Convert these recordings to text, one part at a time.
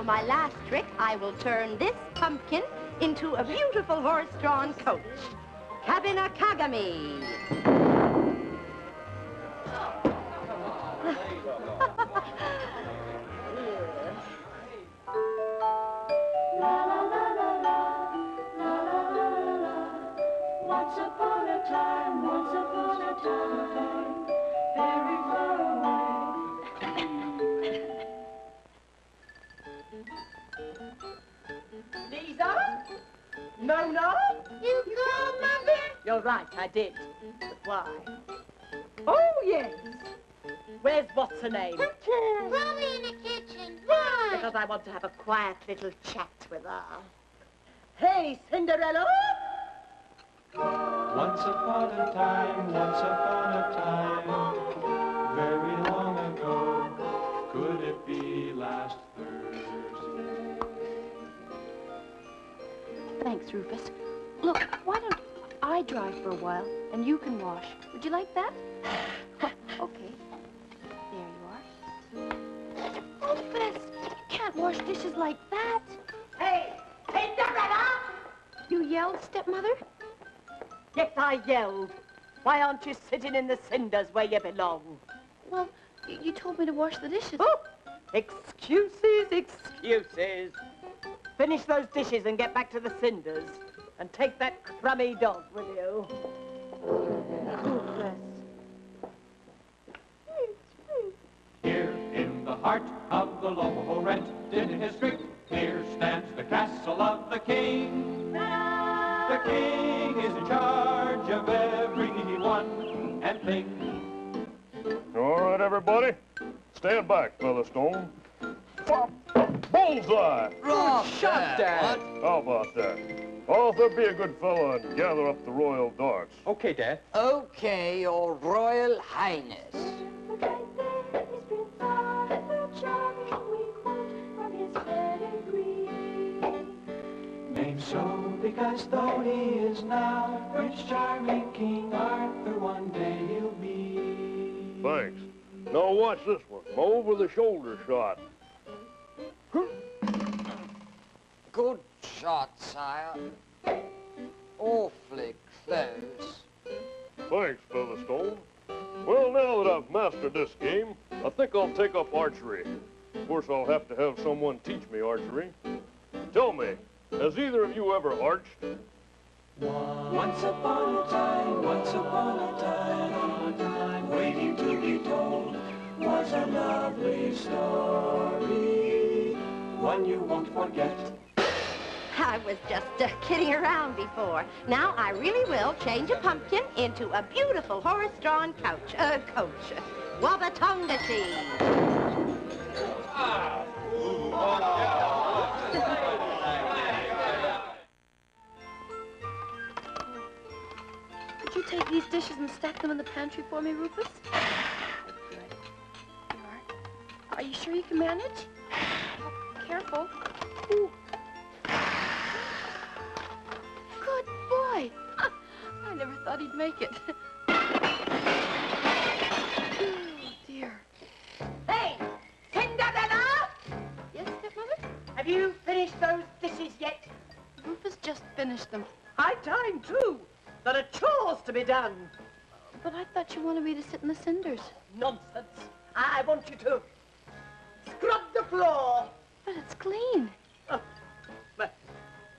my last trick, I will turn this pumpkin into a beautiful horse-drawn coach. Kabina Kagami. Once upon a time, very far away. Lisa? Mona? You called, Mother? You're right, I did. But why? Oh, yes. Where's what's-her-name? Probably in the kitchen. Why? Because I want to have a quiet little chat with her. Hey, Cinderella! Once upon a time, very long ago, could it be last Thursday? Thanks, Rufus. Look, why don't I drive for a while and you can wash? Would you like that? Okay. There you are. Rufus, you can't wash dishes like that. Hey, Cinderella! You yelled, stepmother? Yes, I yelled. Why aren't you sitting in the cinders where you belong? Well, you told me to wash the dishes. Oh, excuses, excuses. Finish those dishes and get back to the cinders. And take that crummy dog with you. Here in the heart of the local rent district, here stands the castle of the king. The king is in charge of everyone and thing. All right, everybody. Stand back, Featherstone. Bullseye! Good shot, Dad. How about that? Arthur, be a good fella and gather up the royal darts. Okay, Dad. Okay, Your Royal Highness. Named so because though he is now Prince Charming, King Arthur, one day he'll be. Thanks. Now watch this one. Over-the-shoulder shot. Good shot, sire. Awfully close. Thanks, Featherstone. Well, now that I've mastered this game, I think I'll take up archery. Of course, I'll have to have someone teach me archery. Tell me, has either of you ever arched? Once upon a time, waiting to be told, was a lovely story, one you won't forget. I was just kidding around before. Now I really will change a pumpkin into a beautiful horse-drawn coach. Wabatongashi. Could you take these dishes and stack them in the pantry for me, Rufus? Good. You are. Are you sure you can manage? Careful. Ooh. Good boy. I never thought he'd make it. Oh, dear. Hey, Cinderella! Yes, stepmother? Have you finished those dishes yet? Rufus just finished them. High time, too. There are chores to be done. But I thought you wanted me to sit in the cinders. Nonsense. I want you to scrub the floor. But it's clean. Oh, but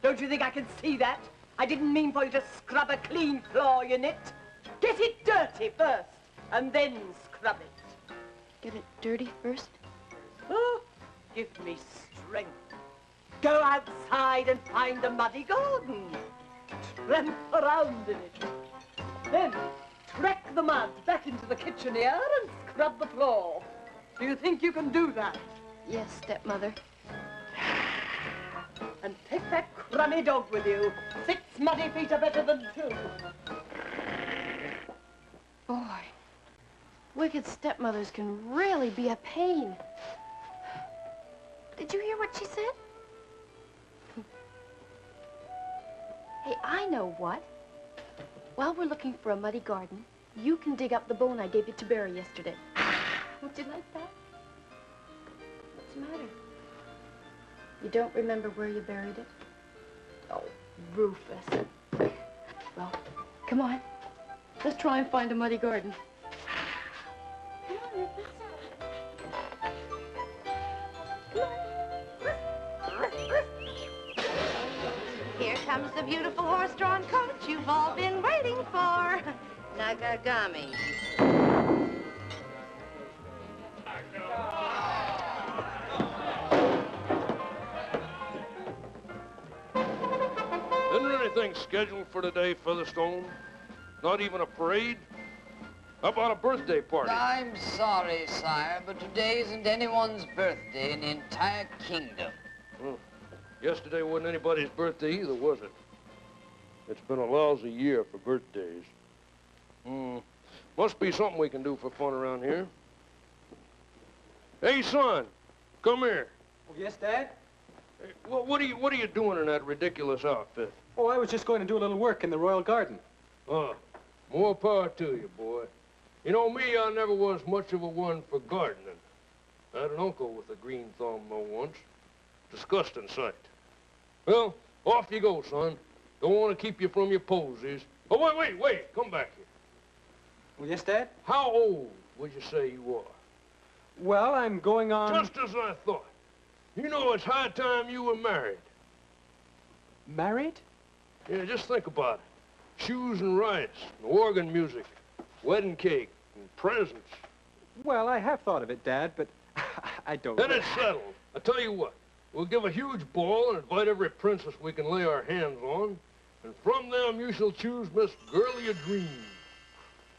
don't you think I can see that? I didn't mean for you to scrub a clean floor, you nit. Get it dirty first, and then scrub it. Get it dirty first? Oh, give me strength. Go outside and find a muddy garden. Tramp around in it. Then track the mud back into the kitchen here and scrub the floor. Do you think you can do that? Yes, stepmother. And take that crummy dog with you. 6 muddy feet are better than 2. Boy, wicked stepmothers can really be a pain. Did you hear what she said? Hey, I know what. While we're looking for a muddy garden, you can dig up the bone I gave you to bury yesterday. Would you like that? What's the matter? You don't remember where you buried it? Oh, Rufus. Well, come on. Let's try and find a muddy garden. Come on, Rufus. Here comes the beautiful horse-drawn coach you've all been waiting for. Nagagami. Isn't there anything scheduled for today, Featherstone? Not even a parade? How about a birthday party? I'm sorry, sire, but today isn't anyone's birthday in the entire kingdom. Well, yesterday wasn't anybody's birthday either, was it? It's been a lousy year for birthdays. Must be something we can do for fun around here. Hey, son, come here. Oh, yes, Dad? Hey, what are you doing in that ridiculous outfit? Oh, I was just going to do a little work in the royal garden. More power to you, boy. You know me, I never was much of a one for gardening. I had an uncle with a green thumb once. Disgusting sight. Well, off you go, son. Don't want to keep you from your posies. Oh, wait, come back here. Oh, yes, Dad? How old would you say you are? Well, I'm going on... Just as I thought. You know, it's high time you were married. Married? Yeah, just think about it. Shoes and rice, and organ music, wedding cake, and presents. Well, I have thought of it, Dad, but I don't... Then it's settled. I tell you what, we'll give a huge ball and invite every princess we can lay our hands on, and from them you shall choose Miss Girl of Your Dreams.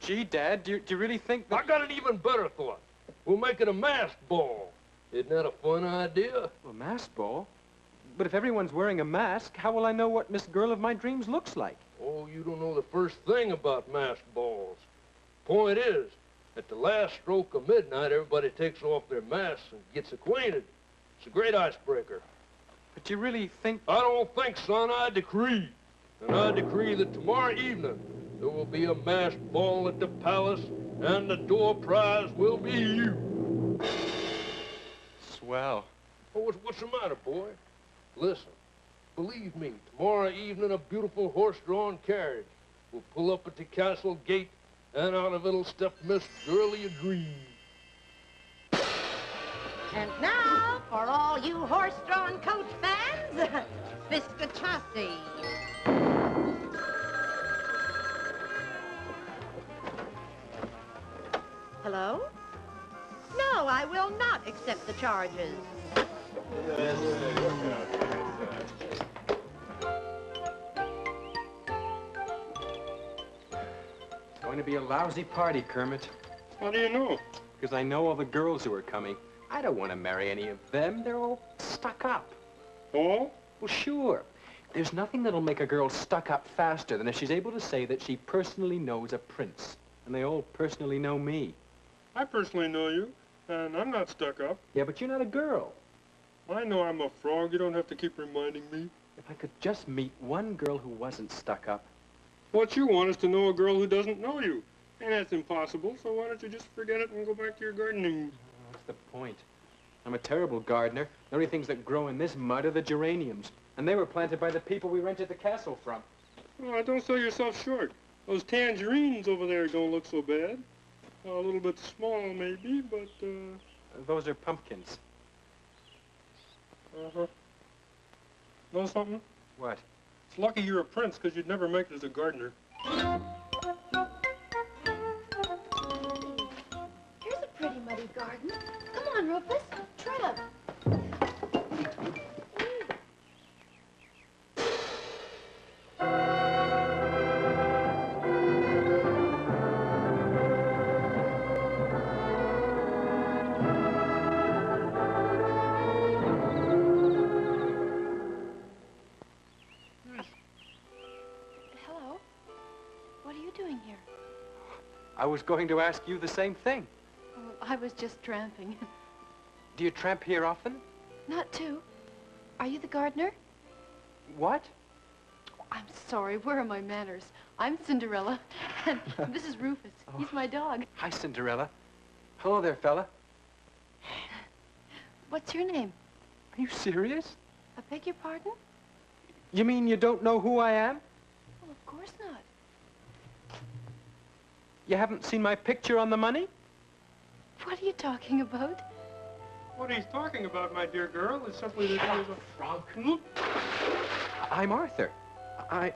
Gee, Dad, do you really think that... I got an even better thought. We'll make it a masked ball. Isn't that a fun idea? A masked ball? But if everyone's wearing a mask, how will I know what Miss Girl of My Dreams looks like? Oh, you don't know the first thing about masked balls. Point is, at the last stroke of midnight, everybody takes off their masks and gets acquainted. It's a great icebreaker. But you really think... I don't think, son. I decree. And I decree that tomorrow evening there will be a masked ball at the palace, and the door prize will be you. Swell. Oh, what's the matter, boy? Listen, believe me, tomorrow evening a beautiful horse-drawn carriage will pull up at the castle gate, and out of it'll step Miss Girl of Your Dreams. And now, for all you horse-drawn coach fans, Biscotasi. Hello? No, I will not accept the charges. It's going to be a lousy party, Kermit. How do you know? Because I know all the girls who are coming. I don't want to marry any of them. They're all stuck up. Oh? Well, sure. There's nothing that'll make a girl stuck up faster than if she's able to say that she personally knows a prince. And they all personally know me. I personally know you, and I'm not stuck up. Yeah, but you're not a girl. I know I'm a frog. You don't have to keep reminding me. If I could just meet one girl who wasn't stuck up. What you want is to know a girl who doesn't know you. And that's impossible, so why don't you just forget it and go back to your gardening? What's the point? I'm a terrible gardener. The only things that grow in this mud are the geraniums. And they were planted by the people we rented the castle from. Oh, don't sell yourself short. Those tangerines over there don't look so bad. A little bit small, maybe, but, Those are pumpkins. Uh-huh. Know something? What? It's lucky you're a prince, because you'd never make it as a gardener. Here's a pretty muddy garden. Come on, Rufus. Trev. Hello. What are you doing here? I was going to ask you the same thing. Oh, I was just tramping. Do you tramp here often? Not too. Are you the gardener? What? Oh, I'm sorry. Where are my manners? I'm Cinderella, and this is Rufus. He's my dog. Hi, Cinderella. Hello there, fella. What's your name? Are you serious? I beg your pardon? You mean you don't know who I am? Well, of course not. You haven't seen my picture on the money? What are you talking about? What he's talking about, my dear girl, is simply that he is a frog. I'm Arthur. I'm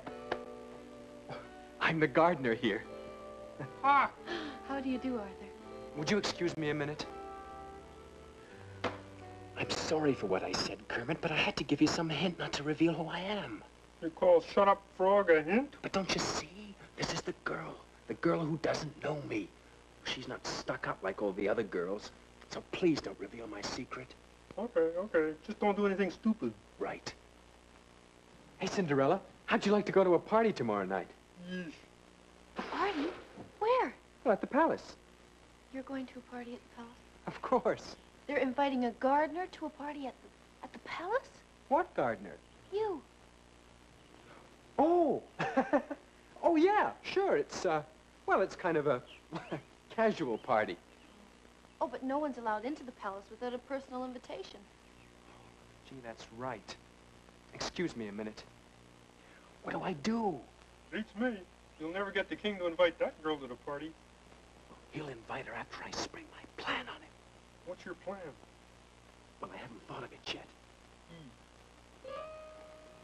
the gardener here. Ah! How do you do, Arthur? Would you excuse me a minute? I'm sorry for what I said, Kermit, but I had to give you some hint not to reveal who I am. You call Shut Up Frog a hint? But don't you see? This is the girl who doesn't know me. She's not stuck up like all the other girls, so please don't reveal my secret. Okay, okay. Just don't do anything stupid. Right. Hey, Cinderella, how'd you like to go to a party tomorrow night? Yeesh. A party? Where? Well, at the palace. You're going to a party at the palace? Of course. They're inviting a gardener to a party at the palace? What gardener? You. Oh! Oh, yeah, sure. It's, well, it's kind of a casual party. Oh, but no one's allowed into the palace without a personal invitation. Gee, that's right. Excuse me a minute. What do I do? Beats me. You'll never get the king to invite that girl to the party. He'll invite her after I spring my plan on him. What's your plan? Well, I haven't thought of it yet.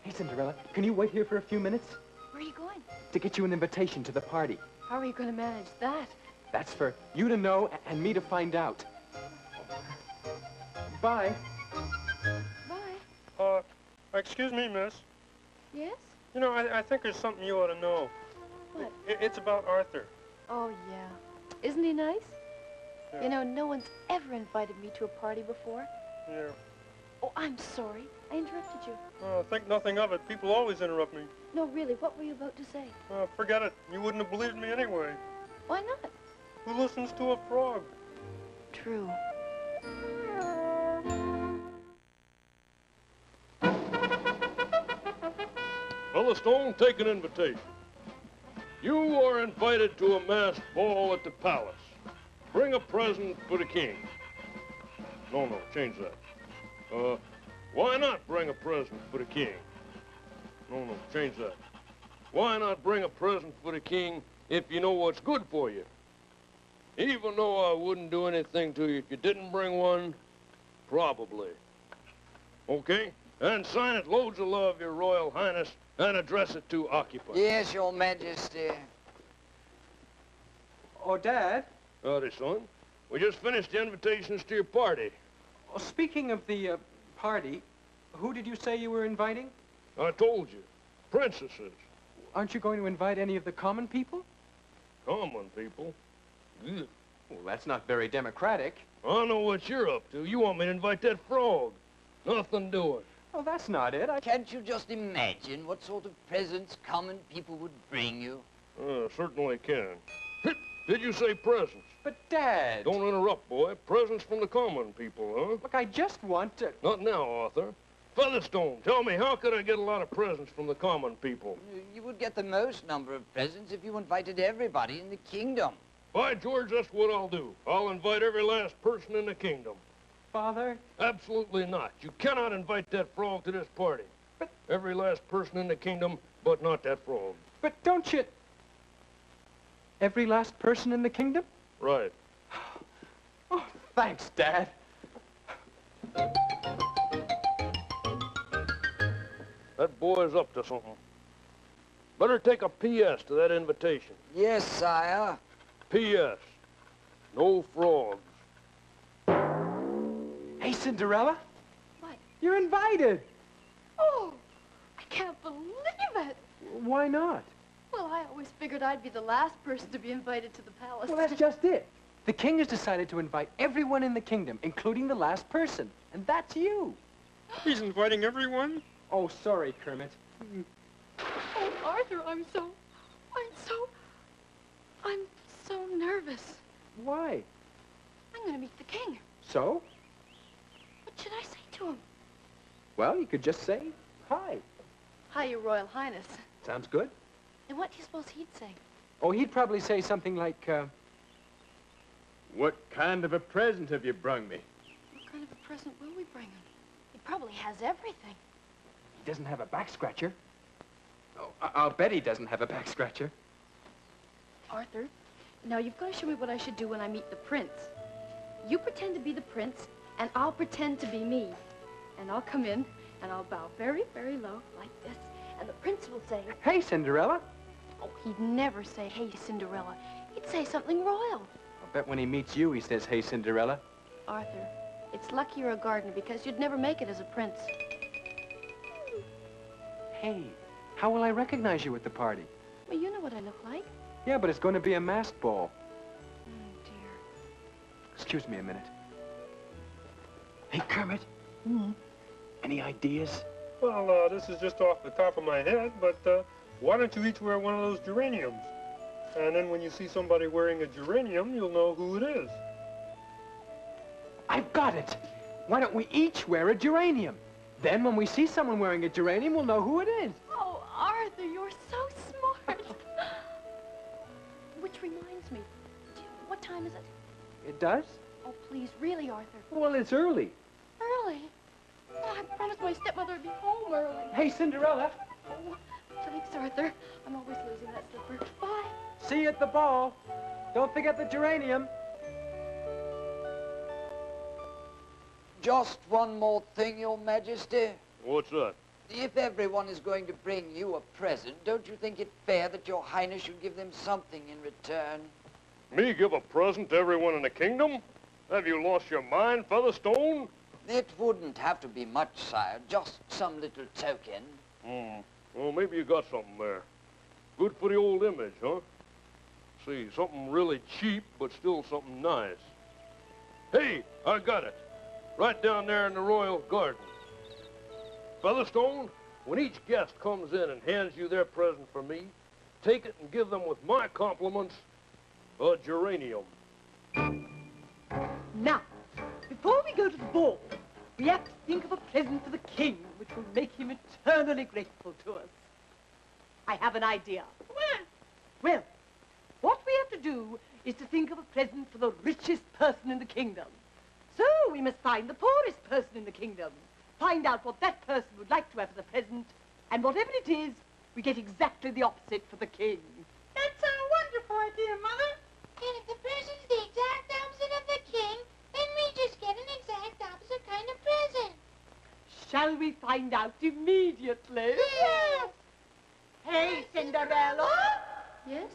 Hey, Cinderella, can you wait here for a few minutes? Where are you going? To get you an invitation to the party. How are you going to manage that? That's for you to know and me to find out. Bye. Bye. Excuse me, miss. Yes? You know, I think there's something you ought to know. What? It's about Arthur. Oh, yeah. Isn't he nice? Yeah. You know, no one's ever invited me to a party before. Yeah. Oh, I'm sorry. I interrupted you. Think nothing of it. People always interrupt me. No, really, what were you about to say? Forget it. You wouldn't have believed me anyway. Why not? Who listens to a frog? True. Featherstone, take an invitation. You are invited to a masked ball at the palace. Bring a present for the king. No, change that. Why not bring a present for the king? No, change that. Why not bring a present for the king if you know what's good for you? Even though I wouldn't do anything to you if you didn't bring one, probably. Okay? And sign it loads of love, Your Royal Highness, and address it to occupants. Yes, Your Majesty. Oh, Dad. Howdy, son. We just finished the invitations to your party. Oh, speaking of the party, who did you say you were inviting? I told you. Princesses. Aren't you going to invite any of the common people? Common people? Ugh. Well, that's not very democratic. I know what you're up to. You want me to invite that frog. Nothing doing. Oh, that's not it. Can't you just imagine what sort of presents common people would bring you? Certainly can. Did you say presents? But, Dad... Don't interrupt, boy. Presents from the common people, huh? Look, I just want to... Not now, Arthur. Featherstone, tell me, how could I get a lot of presents from the common people? You would get the most number of presents if you invited everybody in the kingdom. By George, that's what I'll do. I'll invite every last person in the kingdom. Father? Absolutely not. You cannot invite that frog to this party. But... Every last person in the kingdom, but not that frog. But don't you... Every last person in the kingdom? Right. Oh, thanks, Dad. That boy's up to something. Better take a P.S. to that invitation. Yes, sire. P.S. No frogs. Hey, Cinderella. What? You're invited. Oh, I can't believe it. Why not? Well, I always figured I'd be the last person to be invited to the palace. Well, that's just it. The king has decided to invite everyone in the kingdom, including the last person. And that's you. He's inviting everyone? Oh, sorry, Kermit. Oh, Arthur, I'm so nervous. Why? I'm going to meet the king. So? What should I say to him? Well, you could just say hi. Hi, Your Royal Highness. Sounds good. And what do you suppose he'd say? Oh, he'd probably say something like, what kind of a present have you brung me? What kind of a present will we bring him? He probably has everything. doesn't have a back scratcher. Oh, I'll bet he doesn't have a back scratcher. Arthur, now you've got to show me what I should do when I meet the prince. You pretend to be the prince, and I'll pretend to be me. And I'll come in, and I'll bow very, very low, like this. And the prince will say, Hey, Cinderella. oh, he'd never say, hey, Cinderella. He'd say something royal. I'll bet when he meets you, he says, hey, Cinderella. Arthur, it's lucky you're a gardener because you'd never make it as a prince. Hey, how will I recognize you at the party? Well, you know what I look like. Yeah, but it's going to be a masked ball. Oh, dear. Excuse me a minute. Hey, Kermit. Any ideas? Well, this is just off the top of my head, but why don't you each wear one of those geraniums? And then when you see somebody wearing a geranium, you'll know who it is. I've got it. Why don't we each wear a geranium? Then when we see someone wearing a geranium, we'll know who it is. Oh, Arthur, you're so smart. Which reminds me, what time is it? It does? Oh, please, really, Arthur. Well, it's early. Early? Oh, I promised my stepmother I'd be home early. Hey, Cinderella. Oh, thanks, Arthur. I'm always losing that slipper. Bye. See you at the ball. Don't forget the geranium. Just one more thing, Your Majesty. What's that? If everyone is going to bring you a present, don't you think it fair that Your Highness should give them something in return? Me give a present to everyone in the kingdom? Have you lost your mind, Featherstone? It wouldn't have to be much, sire. Just some little token. Well, maybe you got something there. Good for the old image, huh? See, something really cheap, but still something nice. Hey, I got it. Right down there in the royal garden. Featherstone, when each guest comes in and hands you their present for me, take it and give them with my compliments a geranium. Now, before we go to the ball, we have to think of a present for the king which will make him eternally grateful to us. I have an idea. Well, what we have to do is to think of a present for the richest person in the kingdom. So we must find the poorest person in the kingdom, find out what that person would like to have as a present, and whatever it is, we get exactly the opposite for the king. That's a wonderful idea, Mother. And if the present's the exact opposite of the king, then we just get an exact opposite kind of present. Shall we find out immediately? Yes. Hey, Cinderella! Yes?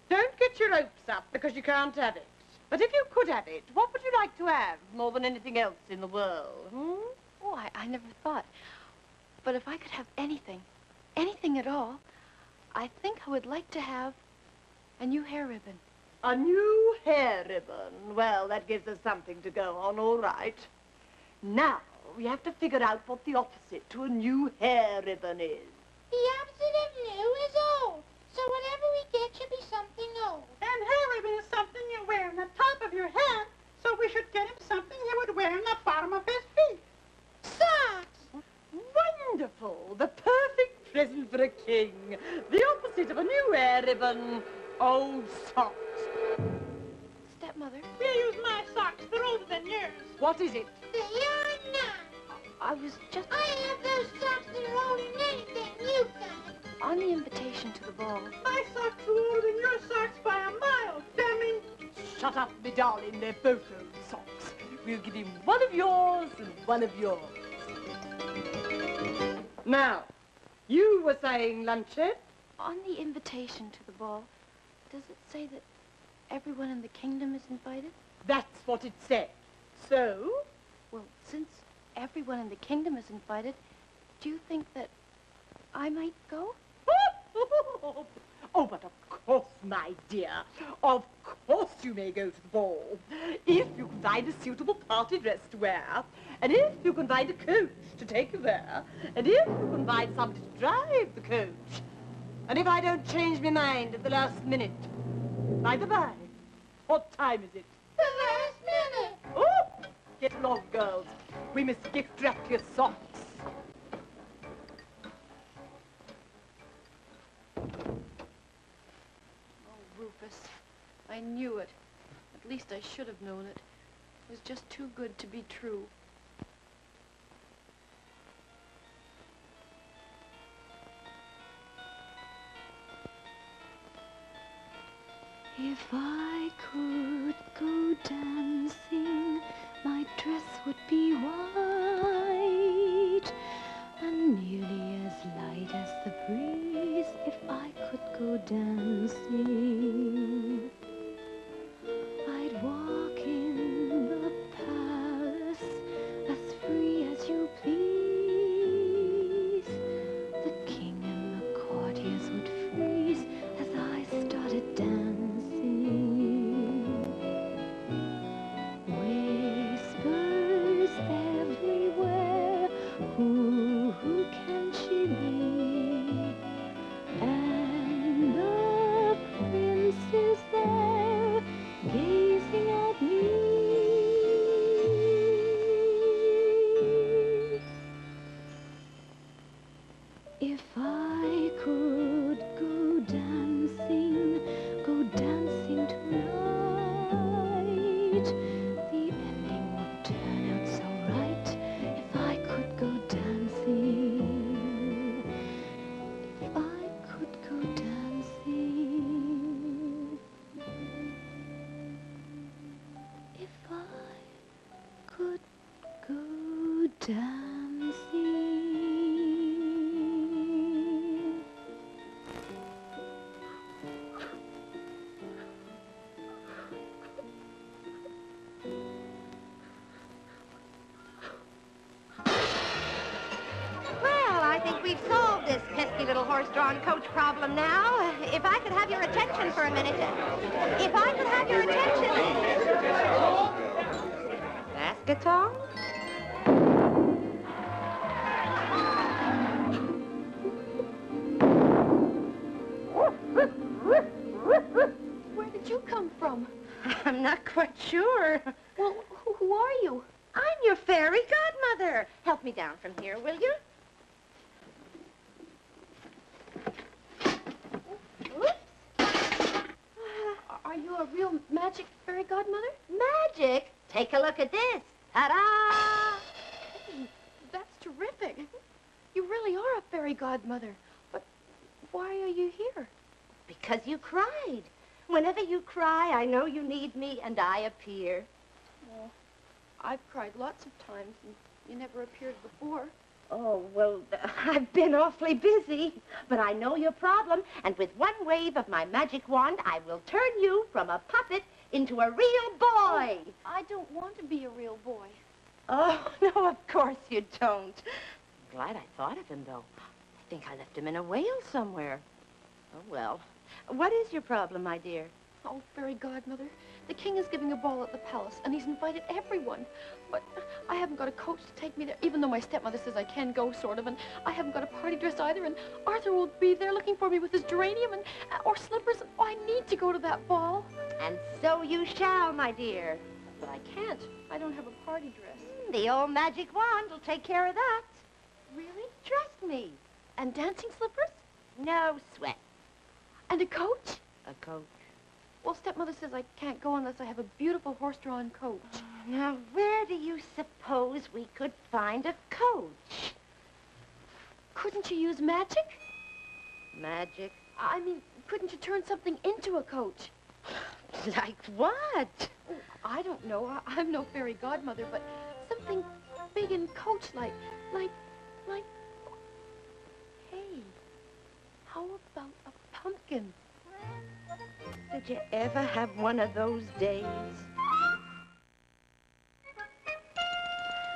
Don't get your hopes up because you can't have it. But if you could have it, what would you like to have more than anything else in the world? Oh, I never thought. But if I could have anything, anything at all, I think I would like to have a new hair ribbon. A new hair ribbon. Well, that gives us something to go on, all right. Now, we have to figure out what the opposite to a new hair ribbon is. The opposite of new is old. So whatever we get should be something old. And hair ribbon is something you wear on the top of your head, so we should get him something he would wear on the bottom of his feet. Socks! Wonderful! The perfect present for a king. The opposite of a new hair ribbon, old socks. Stepmother? We use my socks. They're older than yours. What is it? They are not. I was just I have those socks that are older than anything you've got. on the invitation to the ball. My socks are older than your socks by a mile, Demi. Shut up, me darling. They're both old socks. We'll give him one of yours and one of yours. Now, you were saying, Lunchet? On the invitation to the ball, does it say that everyone in the kingdom is invited? That's what it said. So? Well, since everyone in the kingdom is invited, do you think that I might go? Oh, but of course, my dear. Of course you may go to the ball. If you can find a suitable party dress to wear, and if you can find a coach to take you there, and if you can find somebody to drive the coach, and if I don't change my mind at the last minute. By the by, what time is it? The last minute. Oh, get along, girls. We must gift wrap your socks. Rufus, I knew it. At least I should have known it. It was just too good to be true. If I could go dancing, my dress would be white and nearly as light as the breeze. If I could go dancing, I'd walk in the palace as free as you please. The king and the courtiers would freeze as I started dancing. Whispers everywhere, who can she be? And the prince is there, gazing at me. If I could go dancing tonight, the ending would turn out so right. If I could go dancing, if I could go dancing, if I could go dancing. Well, I think we've solved this pesky little horse-drawn coach problem now. If I could have your attention for a minute. If I could have your attention. Basketon? Where did you come from? I'm not quite sure. Well, who are you? I'm your fairy godmother. Help me down from here, will you? Are you a real magic fairy godmother? Magic? Take a look at this. Ta-da! That's terrific. You really are a fairy godmother. But why are you here? Because you cried. Whenever you cry, I know you need me, and I appear. Well, I've cried lots of times, and you never appeared before. Oh, well, I've been awfully busy, but I know your problem, and with one wave of my magic wand, I will turn you from a puppet into a real boy. Oh, I don't want to be a real boy. Oh, no, of course you don't. I'm glad I thought of him, though. I think I left him in a whale somewhere. Oh, well. What is your problem, my dear? Oh, fairy godmother, the king is giving a ball at the palace, and he's invited everyone. But I haven't got a coach to take me there, even though my stepmother says I can go, sort of, and I haven't got a party dress either, and Arthur will be there looking for me with his geranium and or slippers, and I need to go to that ball. And so you shall, my dear. But I can't. I don't have a party dress. The old magic wand will take care of that. Really? Trust me. And dancing slippers? No sweat. And a coach? A coach. Well, stepmother says I can't go unless I have a beautiful horse-drawn coach. Now, where do you suppose we could find a coach? Couldn't you use magic? Magic? I mean, couldn't you turn something into a coach? Like what? Oh, I don't know. I'm no fairy godmother, but something big and coach-like. Like... Hey, how about a pumpkin? Did you ever have one of those days?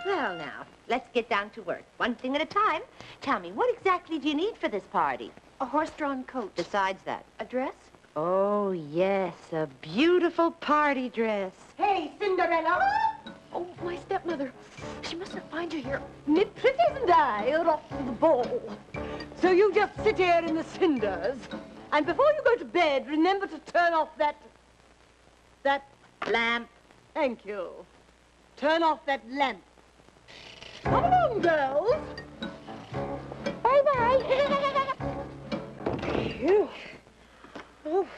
Well, now, let's get down to work. One thing at a time. Tell me, what exactly do you need for this party? A horse-drawn coach. Besides that? A dress? Oh, yes, a beautiful party dress. Hey, Cinderella! Oh, my stepmother. She mustn't find you here. Me pretties and I are off to the ball. So you just sit here in the cinders. And before you go to bed, remember to turn off that lamp. Thank you. Turn off that lamp. Come along, girls. Bye-bye. Phew. Oh.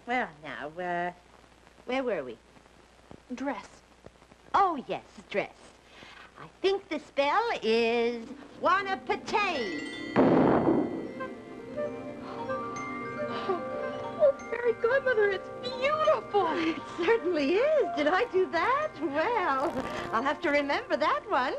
Well, now, where were we? Dress. Oh, yes, dress. I think the spell is wanna-pate. Godmother, it's beautiful. It certainly is. Did I do that? Well, I'll have to remember that one.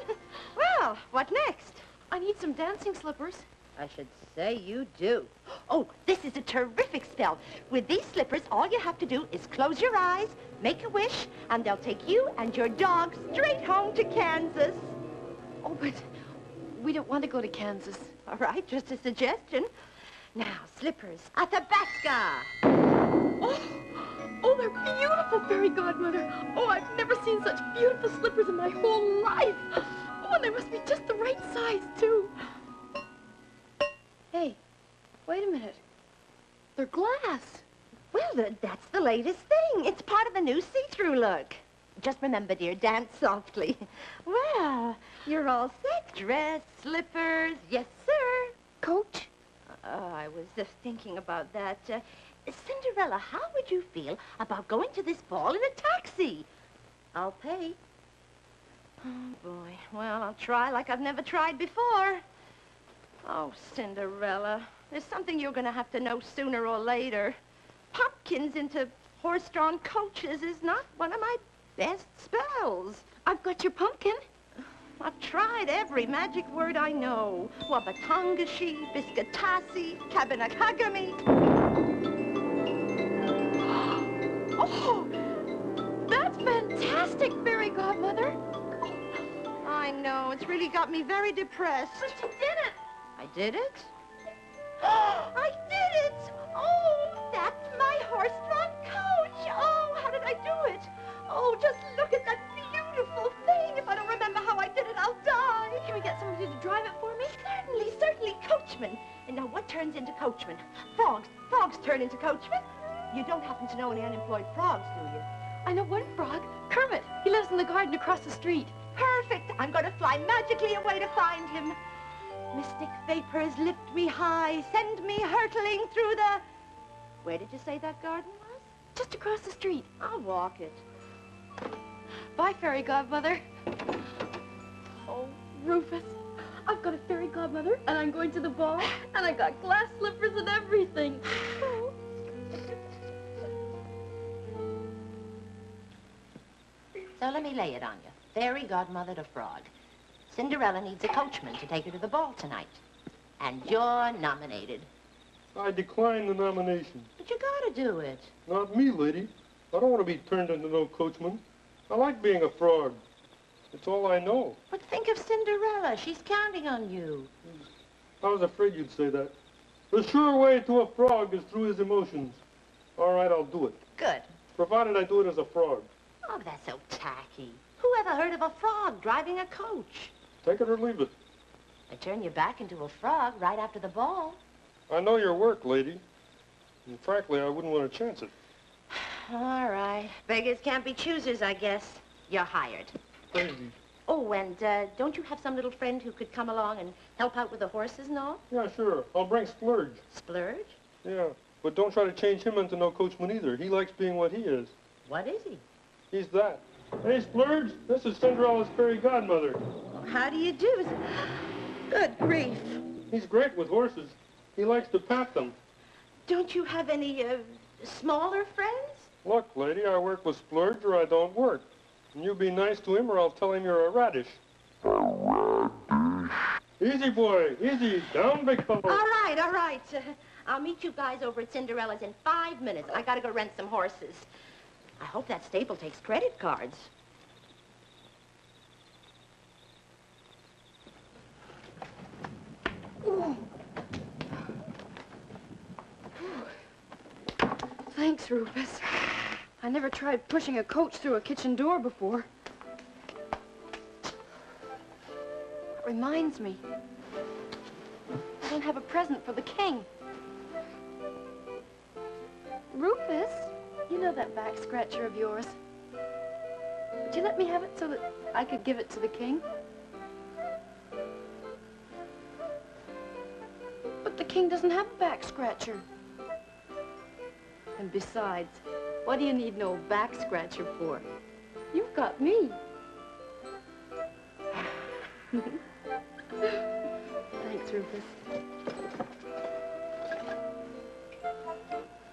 Well, what next? I need some dancing slippers. I should say you do. Oh, this is a terrific spell. With these slippers, all you have to do is close your eyes, make a wish, and they'll take you and your dog straight home to Kansas. Oh, but we don't want to go to Kansas. All right, just a suggestion. Now, slippers, Athabasca. Oh, they're beautiful, Fairy Godmother. Oh, I've never seen such beautiful slippers in my whole life. Oh, and they must be just the right size, too. Hey, wait a minute. They're glass. Well, that's the latest thing. It's part of the new see-through look. Just remember, dear, dance softly. Well, you're all set. Dress, slippers, yes, sir. Coach? I was just thinking about that. Cinderella, how would you feel about going to this ball in a taxi? I'll pay. Oh, boy. Well, I'll try like I've never tried before. Oh, Cinderella, there's something you're going to have to know sooner or later. Pumpkins into horse-drawn coaches is not one of my best spells. I've got your pumpkin. I've tried every magic word I know. Wabatongashi, Biscuitasi, Kabinakagami. Oh, that's fantastic, Fairy Godmother. I know, it's really got me very depressed. But you did it. I did it? I did it! Oh, that's my horse-drawn coach. Oh, how did I do it? Oh, just look at that beautiful thing. If I don't remember how I did it, I'll die. Can we get somebody to drive it for me? Certainly, coachman. And now what turns into coachman? Frogs. Frogs turn into coachmen. You don't happen to know any unemployed frogs, do you? I know one frog, Kermit. He lives in the garden across the street. Perfect. I'm going to fly magically away to find him. Mystic vapors lift me high, send me hurtling through the... Where did you say that garden was? Just across the street. I'll walk it. Bye, Fairy Godmother. Oh, Rufus, I've got a Fairy Godmother, and I'm going to the ball, and I got glass slippers and everything. Oh. So let me lay it on you. Fairy Godmother to Frog. Cinderella needs a coachman to take her to the ball tonight. And you're nominated. I decline the nomination. But you gotta do it. Not me, lady. I don't want to be turned into no coachman. I like being a frog. It's all I know. But think of Cinderella. She's counting on you. I was afraid you'd say that. The sure way to a frog is through his emotions. All right, I'll do it. Good. Provided I do it as a frog. Oh, that's so tacky. Who ever heard of a frog driving a coach? Take it or leave it. I turn you back into a frog right after the ball. I know your work, lady. And frankly, I wouldn't want to chance it. All right. Beggars can't be choosers, I guess. You're hired. Crazy. Oh, and don't you have some little friend who could come along and help out with the horses and all? Yeah, sure. I'll bring Splurge. Splurge? Yeah, but don't try to change him into no coachman either. He likes being what he is. What is he? He's that. Hey, Splurge, this is Cinderella's fairy godmother. How do you do? Good grief. He's great with horses. He likes to pat them. Don't you have any, smaller friends? Look, lady, I work with Splurge or I don't work. And you be nice to him or I'll tell him you're a radish. Easy, boy. Easy. Down, big fellow. All right, all right. I'll meet you guys over at Cinderella's in 5 minutes. I gotta go rent some horses. I hope that stable takes credit cards. Ooh. Thanks, Rufus. I never tried pushing a coach through a kitchen door before. That reminds me. I don't have a present for the king. Rufus, you know that back scratcher of yours. Would you let me have it so that I could give it to the king? But the king doesn't have a back scratcher. And besides, what do you need no back scratcher for? You've got me. Thanks, Rufus.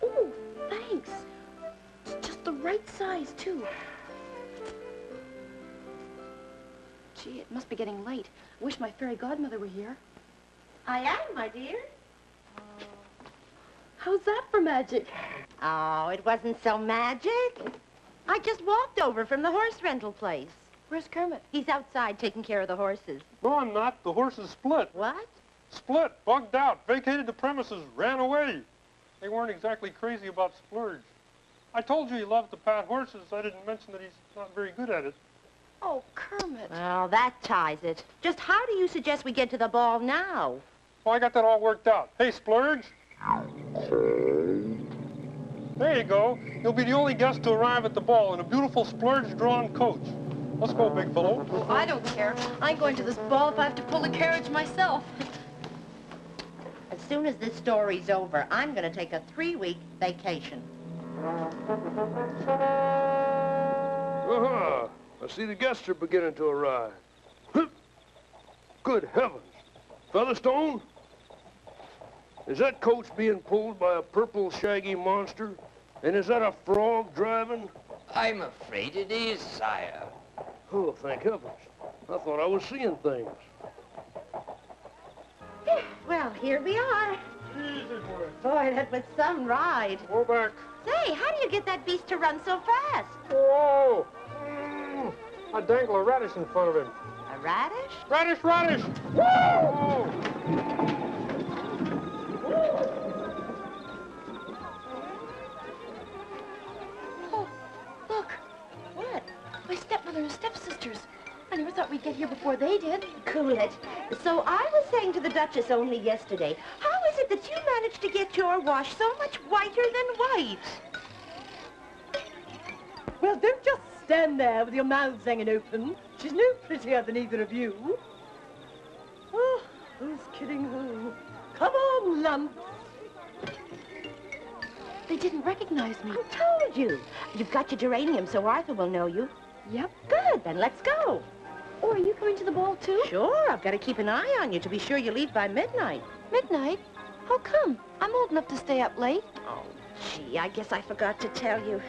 Oh, thanks. right size, too. Gee, it must be getting late. I wish my fairy godmother were here. I am, my dear. How's that for magic? Oh, it wasn't so magic. I just walked over from the horse rental place. Where's Kermit? He's outside taking care of the horses. No, I'm not. The horses split. What? Split, bugged out, vacated the premises, ran away. They weren't exactly crazy about Splurge. I told you he loved to pat horses. I didn't mention that he's not very good at it. Oh, Kermit. Well, that ties it. Just how do you suggest we get to the ball now? Well, I got that all worked out. Hey, Splurge. There you go. You'll be the only guest to arrive at the ball in a beautiful Splurge-drawn coach. Let's go, big fellow. Oh, I don't care. I'm going to this ball if I have to pull the carriage myself. As soon as this story's over, I'm going to take a 3-week vacation. Aha! I see the guests are beginning to arrive. Good heavens. Featherstone? Is that coach being pulled by a purple shaggy monster? And is that a frog driving? I'm afraid it is, sire. Oh, thank heavens. I thought I was seeing things. Well, here we are. Easy, boy. Boy, that was some ride. Go back. Say, how do you get that beast to run so fast? Whoa! I dangle a radish in front of him. A radish? Radish, radish! Whoa! Oh, look. What? My stepmother and stepsisters. I never thought we'd get here before they did. Cool it. So I was saying to the Duchess only yesterday, how is it that you managed to get your wash so much whiter than white? Well, don't just stand there with your mouths hanging open. She's no prettier than either of you. Oh, who's kidding who? Come on, lumps. They didn't recognize me. I told you. You've got your geranium, so Arthur will know you. Yep. Good, then let's go. Oh, are you going to the ball, too? Sure, I've got to keep an eye on you to be sure you leave by midnight. Midnight? How come? I'm old enough to stay up late. Oh, gee, I guess I forgot to tell you.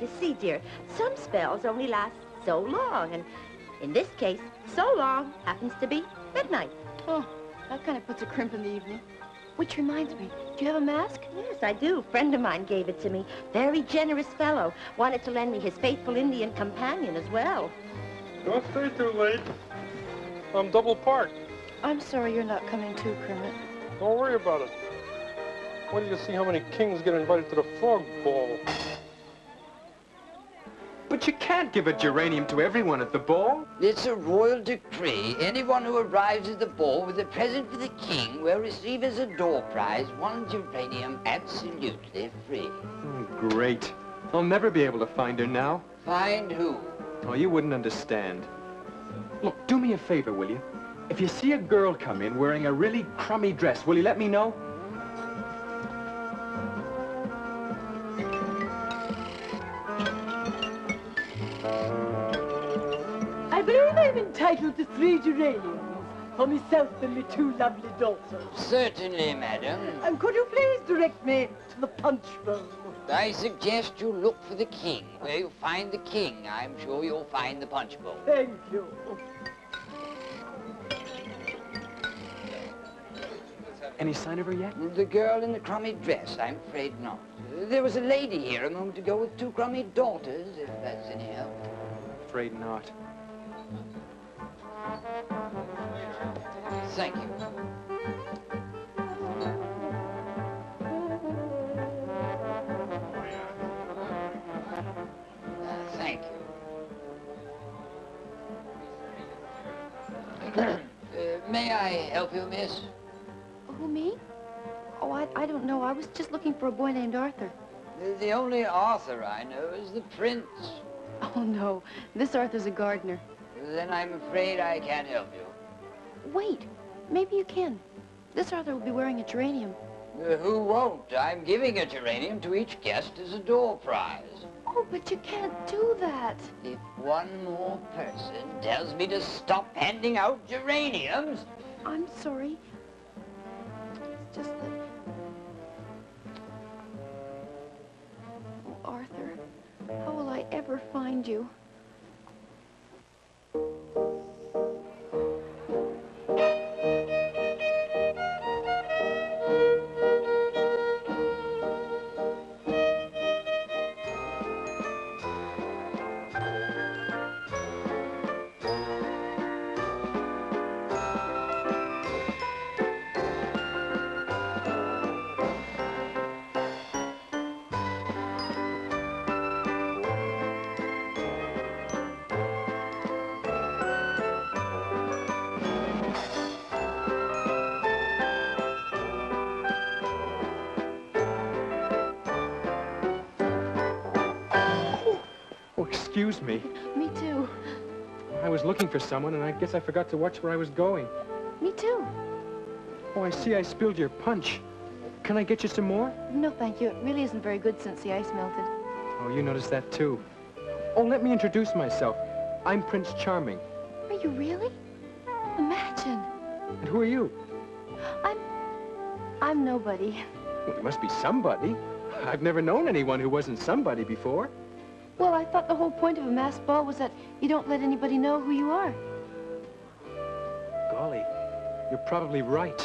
You see, dear, some spells only last so long, and in this case, so long happens to be midnight. Oh, that kind of puts a crimp in the evening. Which reminds me, do you have a mask? Yes, I do. A friend of mine gave it to me. Very generous fellow. Wanted to lend me his faithful Indian companion as well. Don't stay too late. I'm double parked. I'm sorry you're not coming too, Kermit. Don't worry about it. Wait till you see how many kings get invited to the frog ball. But you can't give a geranium to everyone at the ball. It's a royal decree. Anyone who arrives at the ball with a present for the king will receive as a door prize 1 geranium absolutely free. Oh, great. I'll never be able to find her now. Find who? Oh, you wouldn't understand. Look, do me a favor, will you? If you see a girl come in wearing a really crummy dress, will you let me know? I believe I'm entitled to 3 geraniums for myself and my 2 lovely daughters. Certainly, madam. And could you please direct me to the punch bowl? I suggest you look for the king. Where you find the king, I'm sure you'll find the punch bowl. Thank you. Any sign of her yet? The girl in the crummy dress, I'm afraid not. There was a lady here a moment ago with 2 crummy daughters, if that's any help. Afraid not. Thank you. Thank you. May I help you, miss? Who, me? Oh, I don't know. I was just looking for a boy named Arthur. The only Arthur I know is the prince. Oh, no. This Arthur's a gardener. Then I'm afraid I can't help you. Wait. Maybe you can. This Arthur will be wearing a geranium. Who won't? I'm giving a geranium to each guest as a door prize. Oh, but you can't do that. If one more person tells me to stop handing out geraniums... I'm sorry. It's just that... Oh, Arthur, how will I never find you. Excuse me. Me too. I was looking for someone, and I guess I forgot to watch where I was going. Me too. Oh, I see I spilled your punch. Can I get you some more? No, thank you. It really isn't very good since the ice melted. Oh, you noticed that too. Oh, let me introduce myself. I'm Prince Charming. Are you really? Imagine. And who are you? I'm nobody. Well, you must be somebody. I've never known anyone who wasn't somebody before. Well, I thought the whole point of a masked ball was that you don't let anybody know who you are. Golly, you're probably right.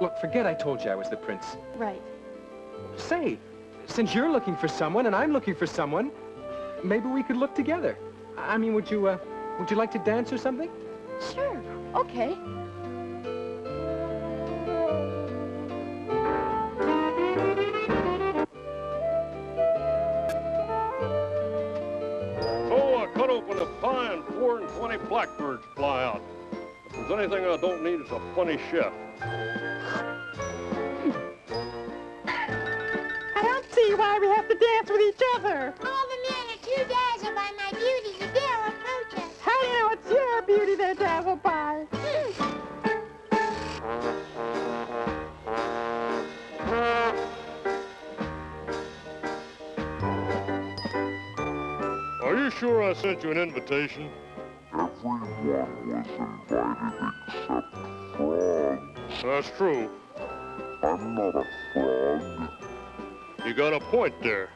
Look, forget I told you I was the prince. Right. Say, since you're looking for someone and I'm looking for someone, maybe we could look together. I mean, would you like to dance or something? Sure. Okay. So I cut open a pie and 4 and 20 blackbirds fly out. If there's anything I don't need, it's a funny chef. I don't see why we have to dance with each other. All the men are too dazzled by my beauty to dare approach us. How do you know it's your beauty they're dazzled by? Are you sure I sent you an invitation? Everyone was invited except Frog. That's true. I'm not a frog. You got a point there.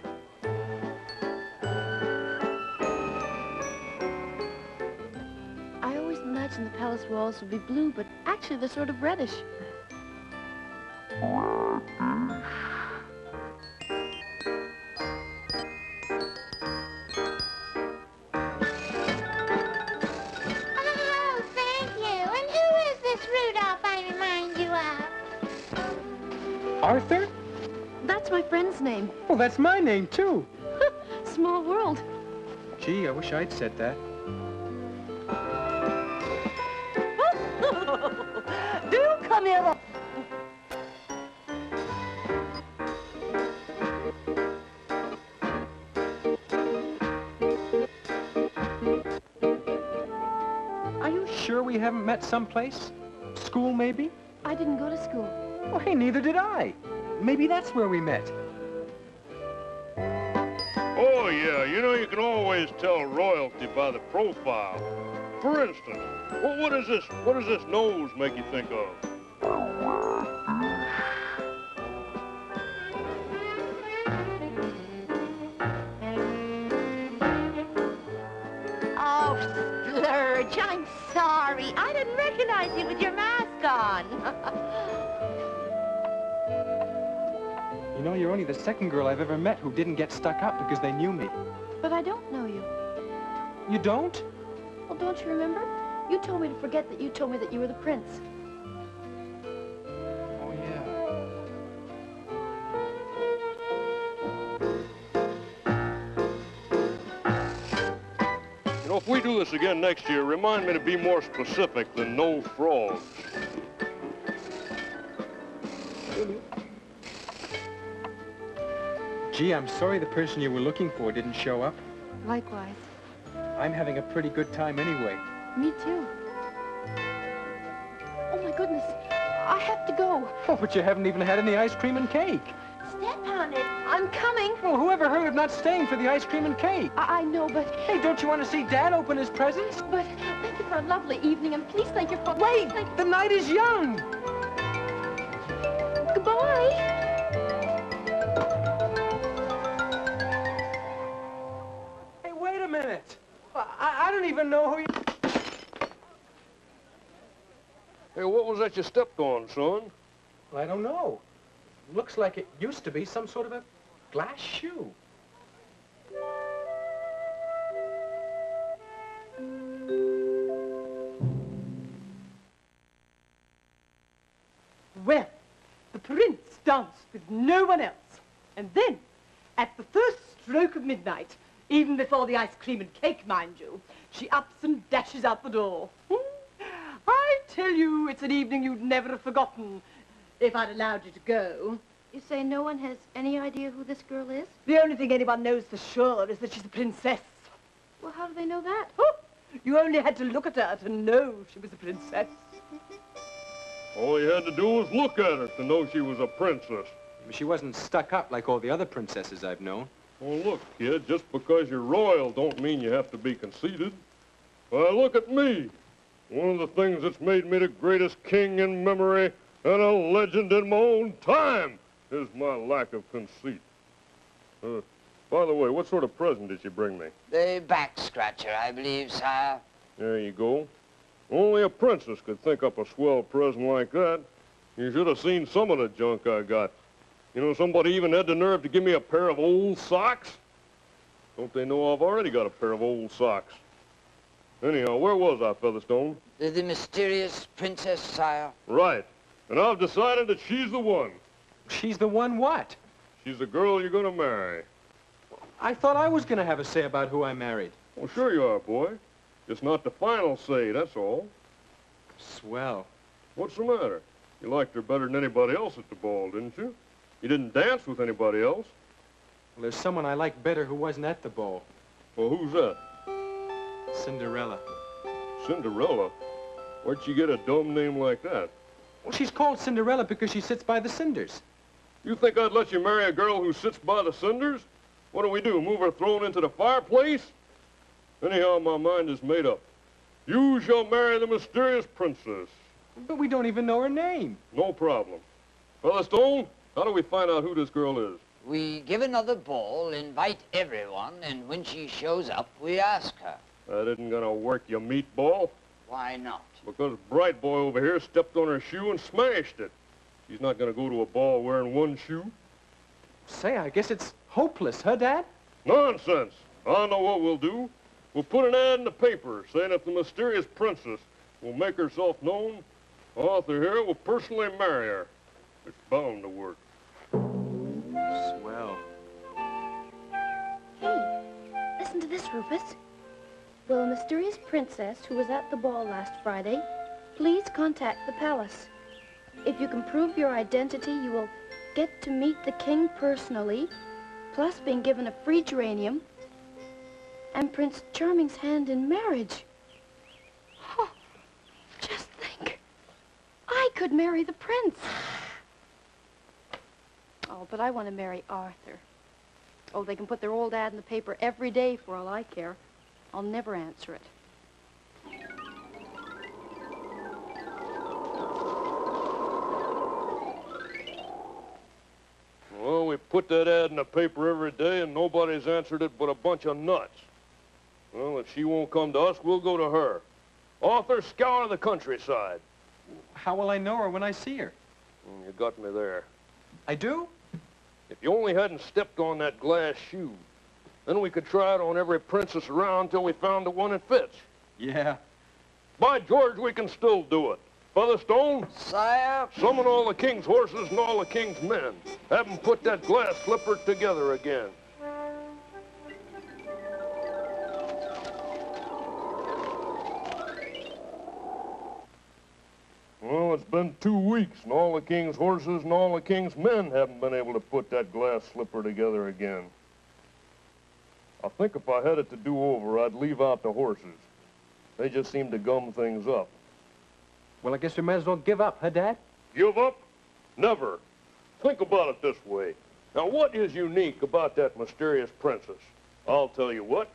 I always imagined the palace walls would be blue, but actually they're sort of reddish. Reddish. Oh, thank you. And who is this Rudolph I remind you of? Arthur? That's my friend's name. Well, that's my name, too. Small world. Gee, I wish I'd said that. Do come here. Are you sure we haven't met someplace? School, maybe? I didn't go to school. Well, hey, neither did I. Maybe that's where we met. Oh, yeah, you know you can always tell royalty by the profile. For instance, what does this nose make you think of? Oh, Splurge, I'm sorry. I didn't recognize you with your mask on. You know, you're only the second girl I've ever met who didn't get stuck up because they knew me. But I don't know you. You don't? Well, don't you remember? You told me to forget that you told me that you were the prince. Oh, yeah. You know, if we do this again next year, remind me to be more specific than no frogs. Gee, I'm sorry the person you were looking for didn't show up. Likewise. I'm having a pretty good time anyway. Me too. Oh, my goodness. I have to go. Oh, but you haven't even had any ice cream and cake. Step on it. I'm coming. Well, whoever heard of not staying for the ice cream and cake? I know, but... Hey, don't you want to see Dad open his presents? But thank you for a lovely evening, and please thank your father. Wait! The night is young! Goodbye. Hey, wait know who you... Hey, what was that you stepped on, son? I don't know. Looks like it used to be some sort of a glass shoe. Well, the prince danced with no one else. And then, at the first stroke of midnight, even before the ice cream and cake, mind you, she ups and dashes out the door. I tell you, it's an evening you'd never have forgotten if I'd allowed you to go. You say no one has any idea who this girl is? The only thing anyone knows for sure is that she's a princess. Well, how do they know that? Oh, you only had to look at her to know she was a princess. All you had to do was look at her to know she was a princess. She wasn't stuck up like all the other princesses I've known. Well, look, kid, just because you're royal don't mean you have to be conceited. Why, look at me. One of the things that's made me the greatest king in memory and a legend in my own time is my lack of conceit. By the way, what sort of present did you bring me? The back scratcher, I believe, sire. There you go. Only a princess could think up a swell present like that. You should have seen some of the junk I got. You know, somebody even had the nerve to give me a pair of old socks. Don't they know I've already got a pair of old socks? Anyhow, where was I, Featherstone? The mysterious princess, sire. Right. And I've decided that she's the one. She's the one what? She's the girl you're gonna marry. I thought I was gonna have a say about who I married. Well, sure you are, boy. It's not the final say, that's all. Swell. What's the matter? You liked her better than anybody else at the ball, didn't you? You didn't dance with anybody else. Well, there's someone I like better who wasn't at the ball. Well, who's that? Cinderella. Cinderella? Where'd she get a dumb name like that? Well, she's called Cinderella because she sits by the cinders. You think I'd let you marry a girl who sits by the cinders? What do? Move her throne into the fireplace? Anyhow, my mind is made up. You shall marry the mysterious princess. But we don't even know her name. No problem. Featherstone, how do we find out who this girl is? We give another ball, invite everyone, and when she shows up, we ask her. That isn't gonna work, you meatball. Why not? Because Bright Boy over here stepped on her shoe and smashed it. She's not gonna go to a ball wearing one shoe. Say, I guess it's hopeless, huh, Dad? Nonsense. I know what we'll do. We'll put an ad in the paper saying if the mysterious princess will make herself known, Arthur here will personally marry her. It's bound to work. Swell. Hey, listen to this, Rufus. Will a mysterious princess who was at the ball last Friday please contact the palace? If you can prove your identity, you will get to meet the king personally, plus being given a free geranium and Prince Charming's hand in marriage. Oh, just think. I could marry the prince. Oh, but I want to marry Arthur. Oh, they can put their old ad in the paper every day for all I care. I'll never answer it. Well, we put that ad in the paper every day and nobody's answered it but a bunch of nuts. Well, if she won't come to us, we'll go to her. Arthur, scour the countryside. How will I know her when I see her? You got me there. I do? If you only hadn't stepped on that glass shoe, then we could try it on every princess around till we found the one that fits. Yeah. By George, we can still do it. Featherstone? Sire? Summon all the king's horses and all the king's men. Have them put that glass slipper together again. Well, it's been 2 weeks, and all the king's horses and all the king's men haven't been able to put that glass slipper together again. I think if I had it to do over, I'd leave out the horses. They just seem to gum things up. Well, I guess we might as well give up, huh, Dad? Give up? Never. Think about it this way. Now, what is unique about that mysterious princess? I'll tell you what.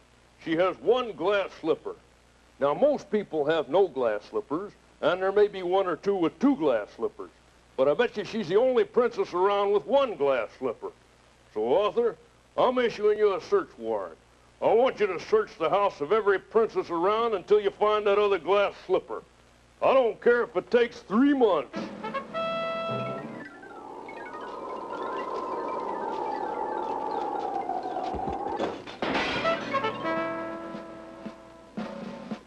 She has one glass slipper. Now, most people have no glass slippers, and there may be one or two with 2 glass slippers. But I bet you she's the only princess around with 1 glass slipper. So, Arthur, I'm issuing you a search warrant. I want you to search the house of every princess around until you find that other glass slipper. I don't care if it takes 3 months.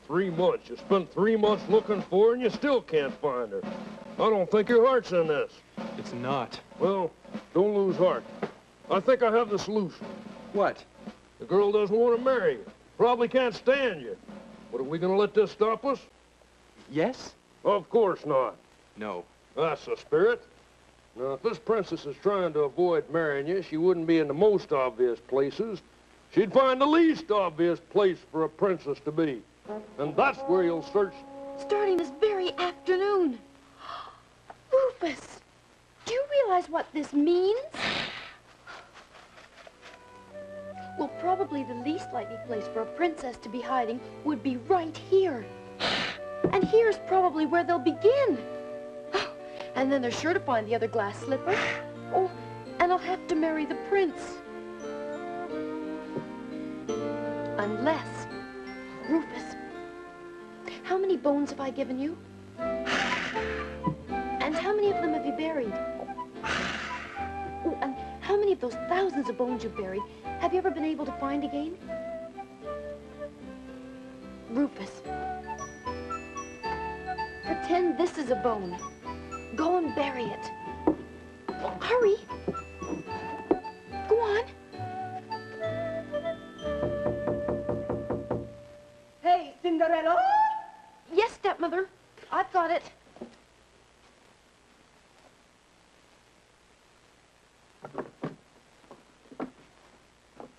Three months. You spent 3 months looking for her and you still can't find her. I don't think your heart's in this. It's not. Well, don't lose heart. I think I have the solution. What? The girl doesn't want to marry you. Probably can't stand you. But are we going to let this stop us? Yes? Of course not. No. That's the spirit. Now, if this princess is trying to avoid marrying you, she wouldn't be in the most obvious places. She'd find the least obvious place for a princess to be. And that's where you'll search. Starting this very afternoon. Rufus, do you realize what this means? Well, probably the least likely place for a princess to be hiding would be right here. And here's probably where they'll begin. And then they're sure to find the other glass slipper. Oh, and I'll have to marry the prince. Unless, Rufus, how many bones have I given you? And how many of them have you buried? Oh, and how many of those thousands of bones you've buried have you ever been able to find again? Rufus, pretend this is a bone. Go and bury it. Hurry. Go on. Hey, Cinderella! Yes, stepmother. I've got it.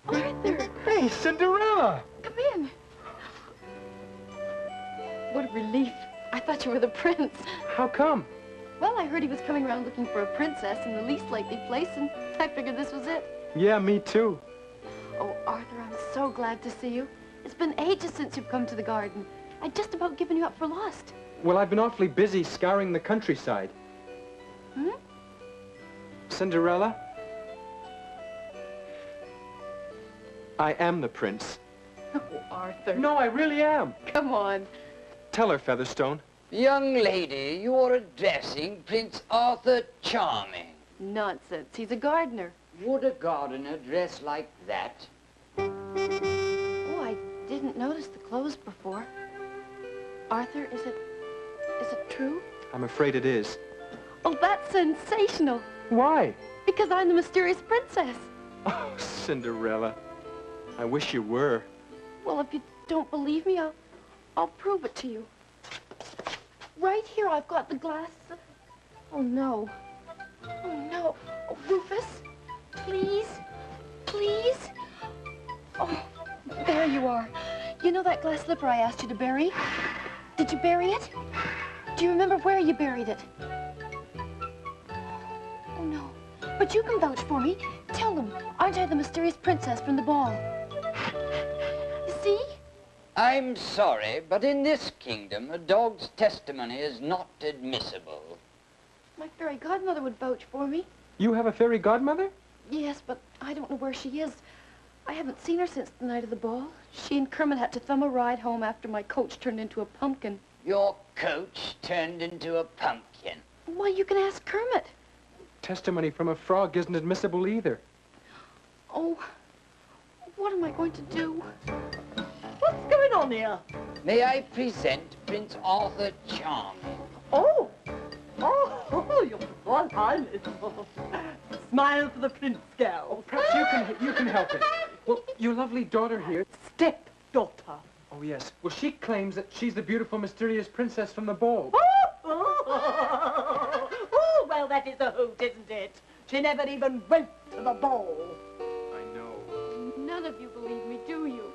Arthur! Hey, Cinderella! Come in. What a relief. I thought you were the prince. How come? Well, I heard he was coming around looking for a princess in the least likely place, and I figured this was it. Yeah, me too. Oh, Arthur, I'm so glad to see you. It's been ages since you've come to the garden. I'd just about given you up for lost. Well, I've been awfully busy scouring the countryside. Hmm? Cinderella? I am the prince. Oh, Arthur. No, I really am. Come on. Tell her, Featherstone. Young lady, you are addressing Prince Arthur Charming. Nonsense. He's a gardener. Would a gardener dress like that? Oh, I didn't notice the clothes before. Arthur, is it true? I'm afraid it is. Oh, that's sensational. Why? Because I'm the mysterious princess. Oh, Cinderella. I wish you were. Well, if you don't believe me, I'll prove it to you. Right here, I've got the glass. Oh, no. Oh, no. Oh, Rufus, please, please. Oh, there you are. You know that glass slipper I asked you to bury? Did you bury it? Do you remember where you buried it? Oh, no. But you can vouch for me. Tell them, aren't I the mysterious princess from the ball? You see? I'm sorry, but in this kingdom, a dog's testimony is not admissible. My fairy godmother would vouch for me. You have a fairy godmother? Yes, but I don't know where she is. I haven't seen her since the night of the ball. She and Kermit had to thumb a ride home after my coach turned into a pumpkin. Your coach turned into a pumpkin. Why, you can ask Kermit. Testimony from a frog isn't admissible either. Oh, what am I going to do? What's going on here? May I present Prince Arthur Charming? Oh! Oh, your Royal Highness. Smile for the prince, girl. Perhaps you can help it. Well, your lovely daughter here. Stepdaughter. Oh, yes. Well, she claims that she's the beautiful, mysterious princess from the ball. Oh, well, that is a hoot, isn't it? She never even went to the ball. I know. None of you believe me, do you?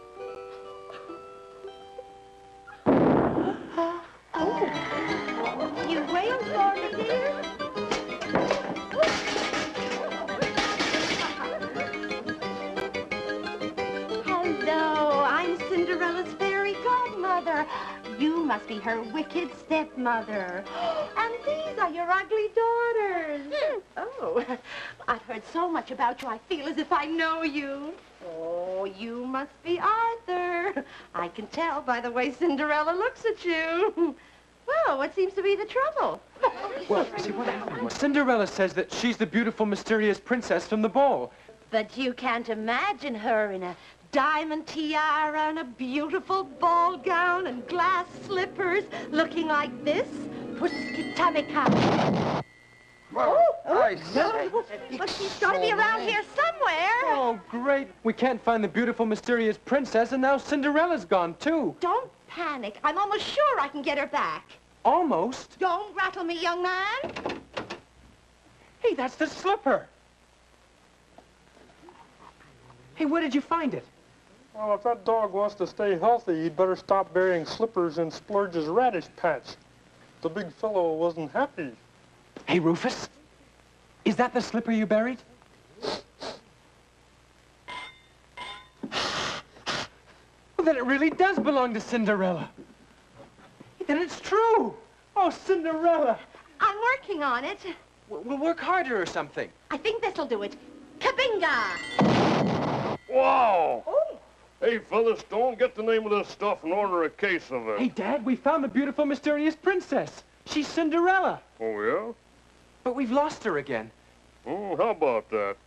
Oh, you wailed for me, dear? Hello, I'm Cinderella's fairy godmother. You must be her wicked stepmother. And these are your ugly daughters. Oh, I've heard so much about you, I feel as if I know you. Oh, you must be Arthur. I can tell by the way Cinderella looks at you. Well, what seems to be the trouble? Well, see, what happened was Cinderella says that she's the beautiful, mysterious princess from the ball. But you can't imagine her in a diamond tiara and a beautiful ball gown and glass slippers looking like this. Puskitamika. Well, I say. But she's got to be around here somewhere. Oh, great. We can't find the beautiful, mysterious princess, and now Cinderella's gone, too. Don't panic. I'm almost sure I can get her back. Almost? Don't rattle me, young man. Hey, that's the slipper. Hey, where did you find it? Well, if that dog wants to stay healthy, he'd better stop burying slippers in Splurge's radish patch. The big fellow wasn't happy. Hey, Rufus, is that the slipper you buried? Well, then it really does belong to Cinderella. Then it's true. Oh, Cinderella. I'm working on it. We'll work harder or something. I think this'll do it. Kabinga! Wow! Oh. Hey, Featherstone, get the name of this stuff and order a case of it. Hey, Dad, we found the beautiful, mysterious princess. She's Cinderella. Oh, yeah? But we've lost her again. Oh, how about that?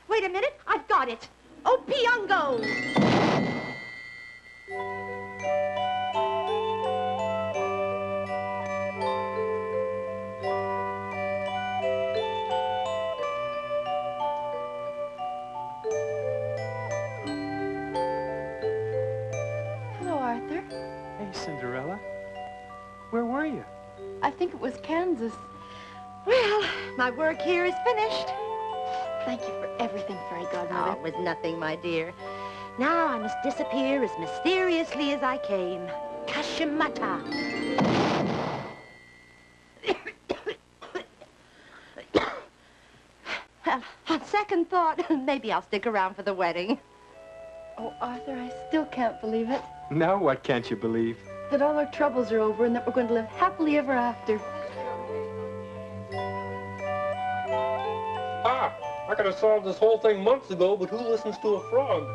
Wait a minute. I've got it. Opiongo! Hello, Arthur. Hey, Cinderella. Where were you? I think it was Kansas. Well, my work here is finished. Thank you for everything, Fairy Godmother. Oh, it was nothing, my dear. Now I must disappear as mysteriously as I came. Kashimata. Well, on second thought, maybe I'll stick around for the wedding. Oh, Arthur, I still can't believe it. Now what can't you believe? That all our troubles are over and that we're going to live happily ever after. Ah, I could have solved this whole thing months ago, but who listens to a frog?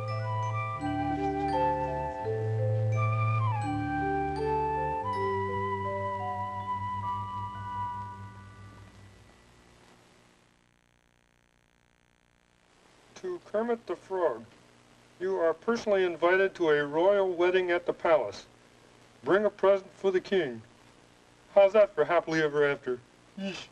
To Kermit the Frog. You are personally invited to a royal wedding at the palace. Bring a present for the king. How's that for happily ever after? Yeesh.